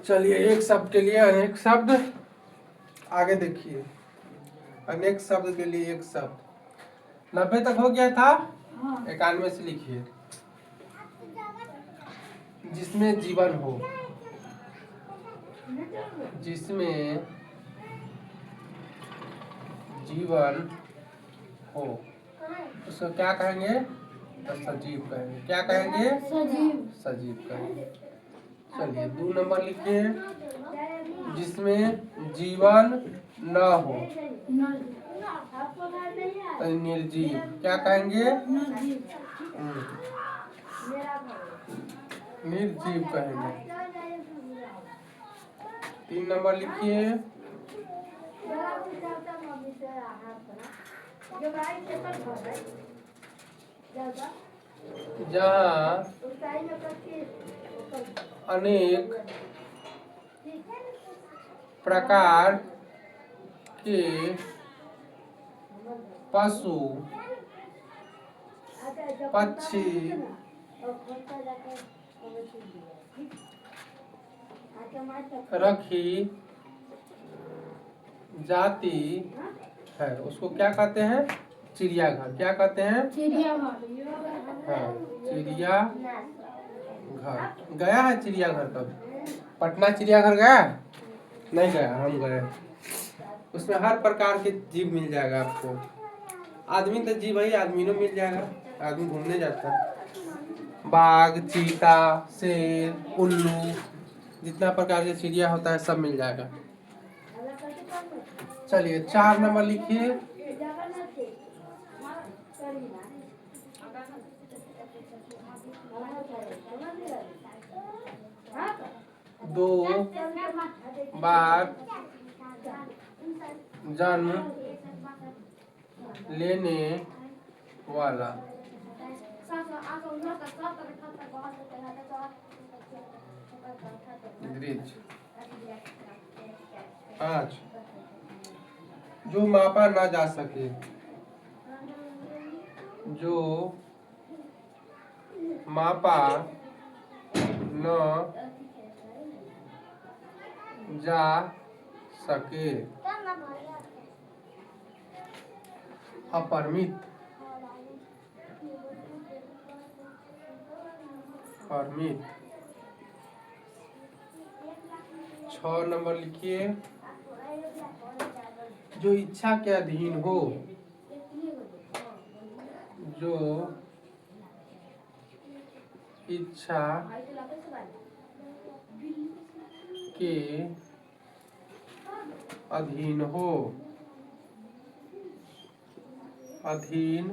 चलिए एक शब्द के लिए अनेक शब्द आगे देखिए। अनेक शब्द के लिए एक शब्द 90 तक हो गया था। 91 से लिखिए। जिसमें जीवन हो, जिसमें जीवन हो उसको क्या कहेंगे? तो सजीव कहेंगे। क्या कहेंगे? सजीव। सजीव कहेंगे। चलिए 2 नंबर लिखिए। जिसमें जीवन न हो तो निर्जीव। क्या कहेंगे? निर्जीव कहेंगे। 3 नंबर लिखिए। जहाँ अनेक प्रकार के पशु पक्षी रखी जाती है उसको क्या कहते हैं? चिड़ियाघर। क्या कहते हैं? चिड़ियाघर। हाँ, चिड़ियाघर। गया है चिड़ियाघर कभी? पटना चिड़ियाघर गया? नहीं गया, हम गए। उसमें हर प्रकार के जीव मिल जाएगा आपको। आदमी तो जीव है, आदमी को मिल जाएगा। आदमी घूमने जाता है। बाघ, चीता, शेर, उल्लू, जितना प्रकार के चिड़िया होता है सब मिल जाएगा। चलिए 4 नंबर लिखिए। 2 बार जन्म लेने वाला। ग्रीज। 5 जो मापा ना जा सके। जो मापा न जा सके। अपरिमित। परिमित। 6 नंबर लिखिए। जो इच्छा के अधीन हो। जो इच्छा के अधीन हो। अधीन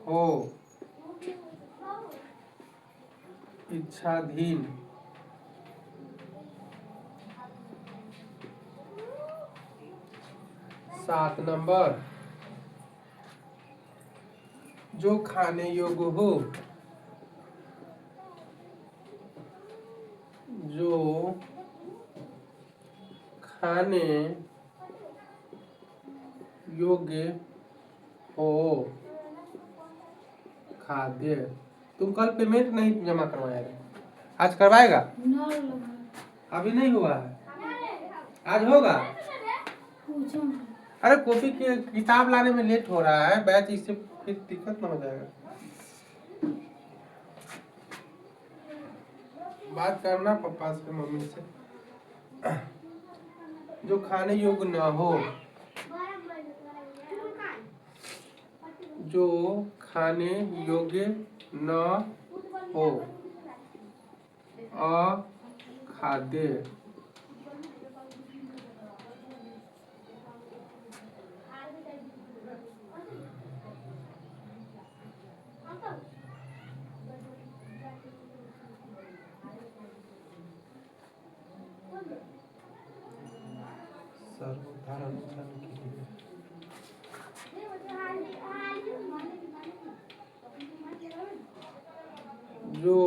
हो। इच्छाधीन। 7 नंबर। जो खाने योग्य हो। जो खाने योग्य हो। खाद्य। तुम कल पेमेंट नहीं जमा करवाया है, आज करवाएगा? अभी नहीं हुआ है, आज होगा। अरे कॉपी की किताब लाने में लेट हो रहा है बैच, इससे फिर दिक्कत ना हो जाएगा। बात करना पापा से, मम्मी से। जो खाने योग्य न हो। जो खाने योग्य न हो। अखाद्य। सर्वधारण जो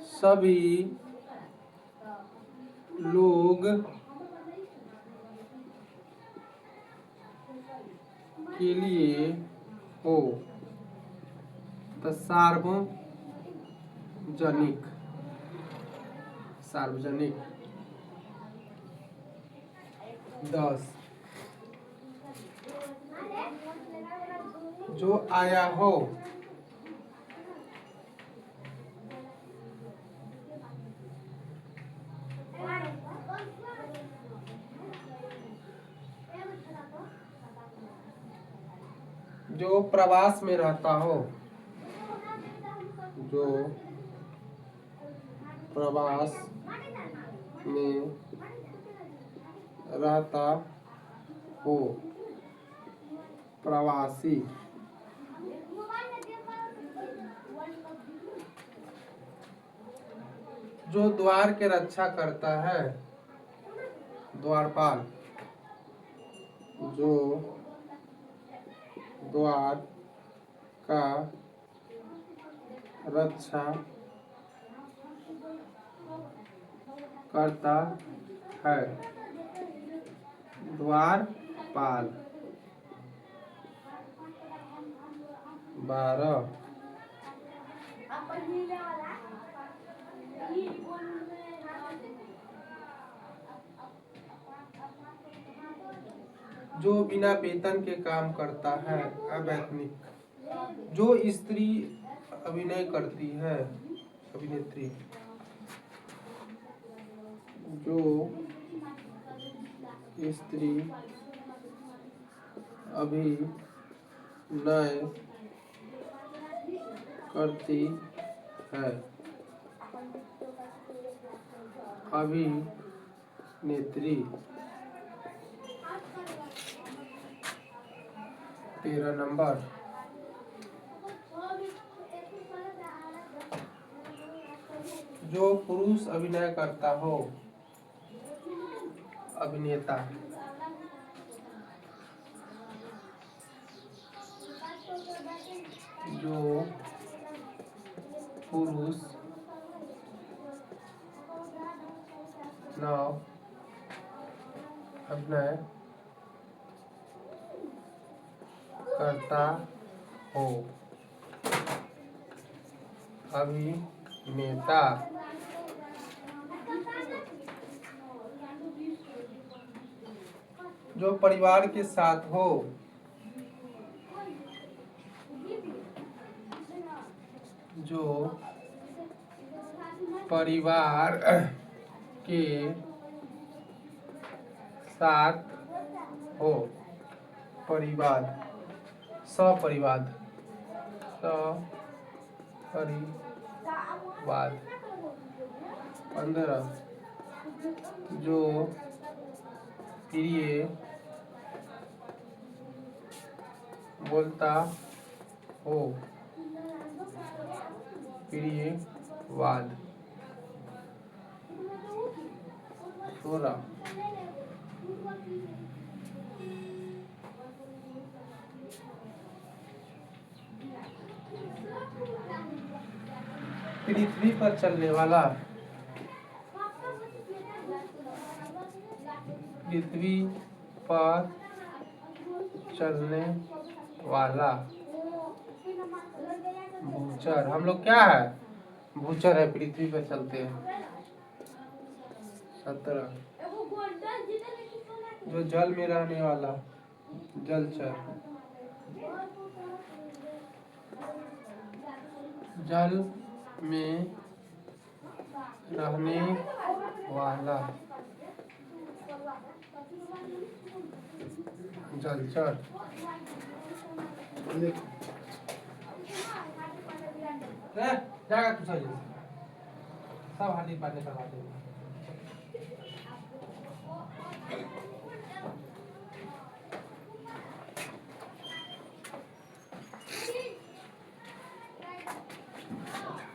सभी लोग के लिए हो। तो सार्वजनिक। सार्वजनिक। 10 जो आया हो। जो प्रवास में रहता हो। जो प्रवास में रहता हो। प्रवासी। जो द्वार के रक्षा करता है। द्वारपाल। जो द्वार का रक्षा करता है। द्वारपाल। 12 जो बिना वेतन के काम करता है। अवैतनिक। जो स्त्री अभिनय करती है। अभिनेत्री। जो स्त्री अभिनय करती है। अभिनेत्री। 13 नंबर। जो पुरुष अभिनय करता हो। अभिनेता। जो पुरुष नाव अभिनय करता हो। अभिनेता। जो परिवार के साथ हो। जो परिवार के साथ हो। परिवार। सपरिवार। सपरिवार। 15 जो प्रिय बोलता हो। प्रियवाद। 16 पृथ्वी पर चलने वाला। पृथ्वी पर चलने वाला। भूचर। हम लोग क्या है? भूचर है, पृथ्वी पर चलते हैं। 17 जो जल में रहने वाला। जलचर। जल में रहने वाला। जलचर। जाएगा तू सही से। सब हाथी पानी करवा देगा।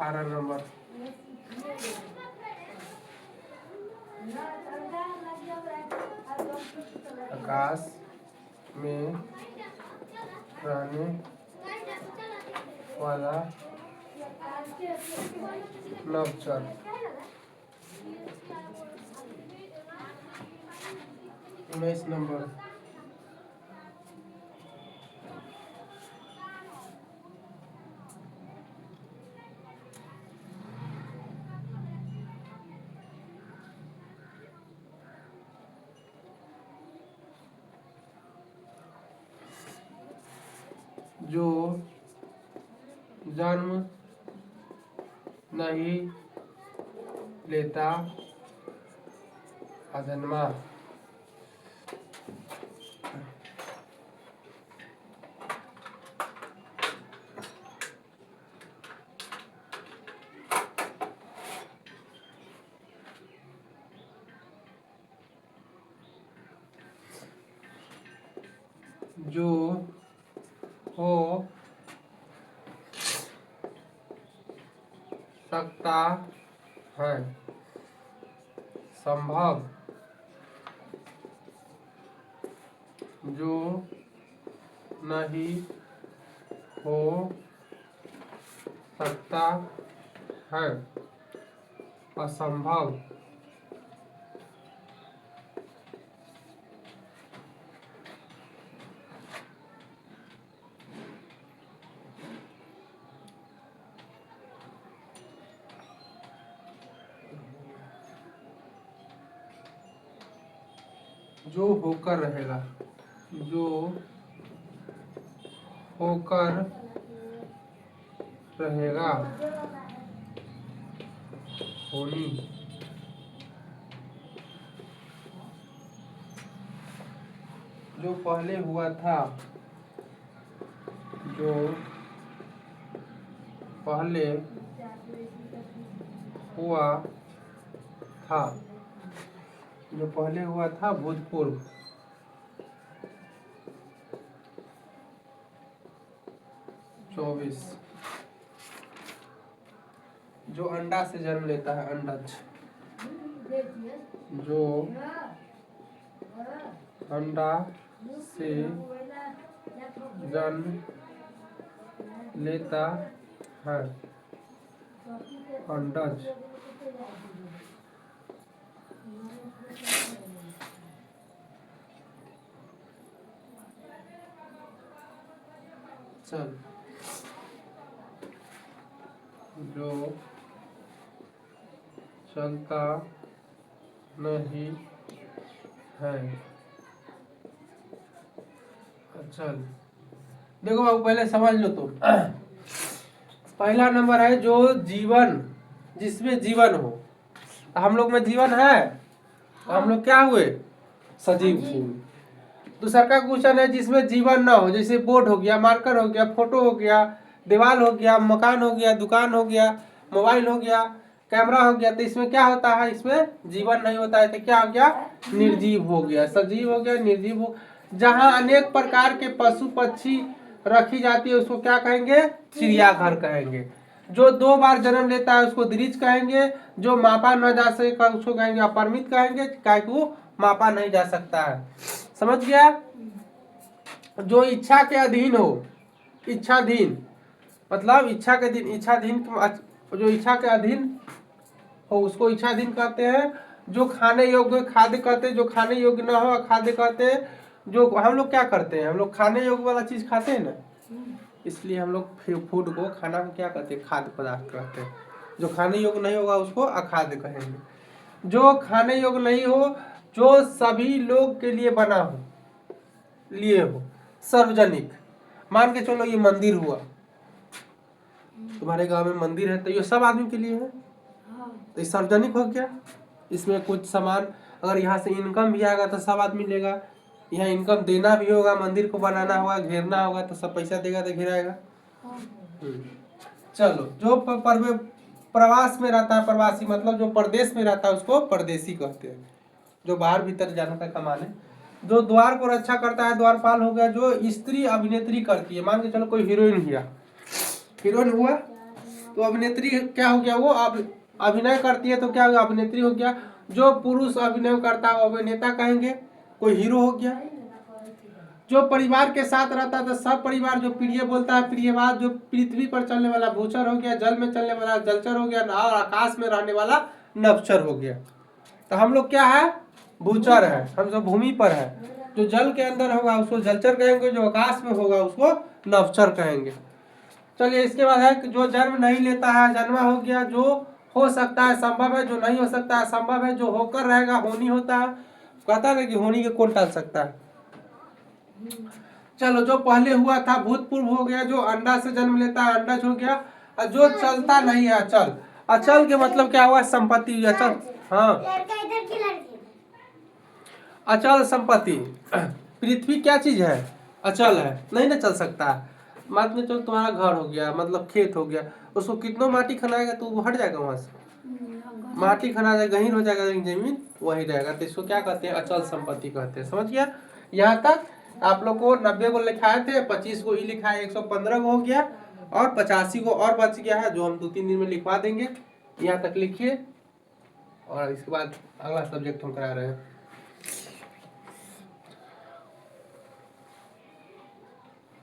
अठारह नंबर। आकाश में रहने वाला नवचर। 19 नंबर। जो जन्म नहीं लेता अजन्मा। जो हो सकता है संभव, जो नहीं हो सकता है असंभव। जो होकर रहेगा, जो होकर रहेगा, होनी। जो पहले हुआ था, जो पहले हुआ था, जो पहले हुआ था भूतपूर्व। 24 जो अंडा से जन्म लेता है, अंडज। जो अंडा से जन्म लेता है, अंडज। चल, जो चलता नहीं है। चल देखो बाबू, पहले समझ लो तुम। पहला नंबर है जो जीवन, जिसमें जीवन हो। हम लोग में जीवन है तो हम लोग क्या हुए? सजीव जीव। दूसरा का क्वेश्चन है जिसमें जीवन ना हो, जैसे बोर्ड हो गया, मार्कर हो गया, फोटो हो गया, दीवार हो गया, मकान हो गया, दुकान हो गया, मोबाइल हो गया, कैमरा हो गया। तो इसमें क्या होता है? इसमें जीवन नहीं होता है, तो क्या हो गया? निर्जीव हो गया। सजीव हो गया, निर्जीव हो। जहाँ अनेक प्रकार के पशु पक्षी रखी जाती है उसको क्या कहेंगे? चिड़ियाघर कहेंगे। जो 2 बार जन्म लेता है उसको द्विज कहेंगे। जो मापा न जा सके उसको कहेंगे अपरिमित कहेंगे, क्या वो मापा नहीं जा सकता है। समझ गया? जो इच्छा के अधीन हो, इच्छाधीन मतलब इच्छा के दिन, इच्छाधीन जो इच्छा के अधीन हो उसको इच्छाधीन कहते हैं। जो खाने योग्य खाद्य कहते हैं, जो खाने योग्य ना हो अखाद्य कहते हैं। जो हम लोग क्या करते हैं? हम लोग खाने योग्य वाला चीज खाते हैं ना, इसलिए हम लोग फूड को, खाना को क्या कहते हैं? खाद्य पदार्थ कहते हैं। जो खाने योग्य नहीं होगा उसको अखाद्य कहेंगे। जो खाने योग्य नहीं हो, जो सभी लोग के लिए बना हो, लिए हो, सार्वजनिक। मान के चलो ये मंदिर हुआ, तुम्हारे गांव में मंदिर है तो ये सब आदमी के लिए है, तो ये सार्वजनिक हो गया। इसमें कुछ सामान अगर यहाँ से इनकम भी आएगा तो सब आदमी लेगा। यहाँ इनकम देना भी होगा, मंदिर को बनाना होगा, घेरना होगा, तो सब पैसा देगा तो घेराएगा। चलो, जो प्रवास में रहता है, प्रवासी मतलब जो परदेश में रहता है उसको परदेसी कहते हैं। जो बाहर भीतर जाना था कमाने। जो द्वार को रक्षा करता है द्वारपाल हो गया। जो स्त्री अभिनेत्री करती है, मान के चलो कोई हीरोइन हुआ, हीरोइन हुआ तो अभिनेत्री क्या हो गया? वो अभिनय करती है तो क्या होगा? अभिनेत्री हो गया। जो पुरुष अभिनय करता है वो अभिनेता कहेंगे, कोई हीरो हो गया। जो परिवार के साथ रहता था सब परिवार, जो प्रिय बोलता है प्रियवाद। जो पृथ्वी पर चलने वाला भूचर हो गया, जल में चलने वाला जलचर हो गया, और आकाश में रहने वाला नभचर हो गया। तो हम लोग क्या है? भूचर है, हम सब भूमि पर है। जो जल के अंदर होगा उसको जलचर कहेंगे, जो आकाश में होगा उसको नभचर कहेंगे। चलिए, इसके बाद है कि जो जन्म नहीं लेता है जन्मा हो गया। जो हो सकता है संभव है, जो नहीं हो सकता है संभव है। जो होकर रहेगा होनी होता है। कहता है कि होनी के कौन टाल सकता है। चलो, जो पहले हुआ था भूतपूर्व हो गया, जो अंडा से जन्म लेता है अंडज हो गया, और जो चलता नहीं है अचल। अचल के मतलब क्या हुआ? संपत्ति। अचल, हाँ, लड़का इधर की लड़की अचल संपत्ति। पृथ्वी क्या चीज है? अचल है, नहीं ना चल सकता। मान के चलो तुम्हारा घर हो गया, मतलब खेत हो गया, उसको कितनों माटी खनाएगा तो वो हट जाएगा वहां से। माटी खना जाएगा, गहीर हो जाएगा, लेकिन जमीन वही रहेगा। तो इसको क्या कहते हैं? अचल संपत्ति कहते हैं। समझ गया? यहाँ तक आप लोग को 90 को लिखाए थे, 25 को ही लिखा है, 115 को हो गया, और 85 को और बच गया है, जो हम 2-3 दिन में लिखवा देंगे। यहाँ तक लिखिए, और इसके बाद अगला सब्जेक्ट हम करा रहे हैं।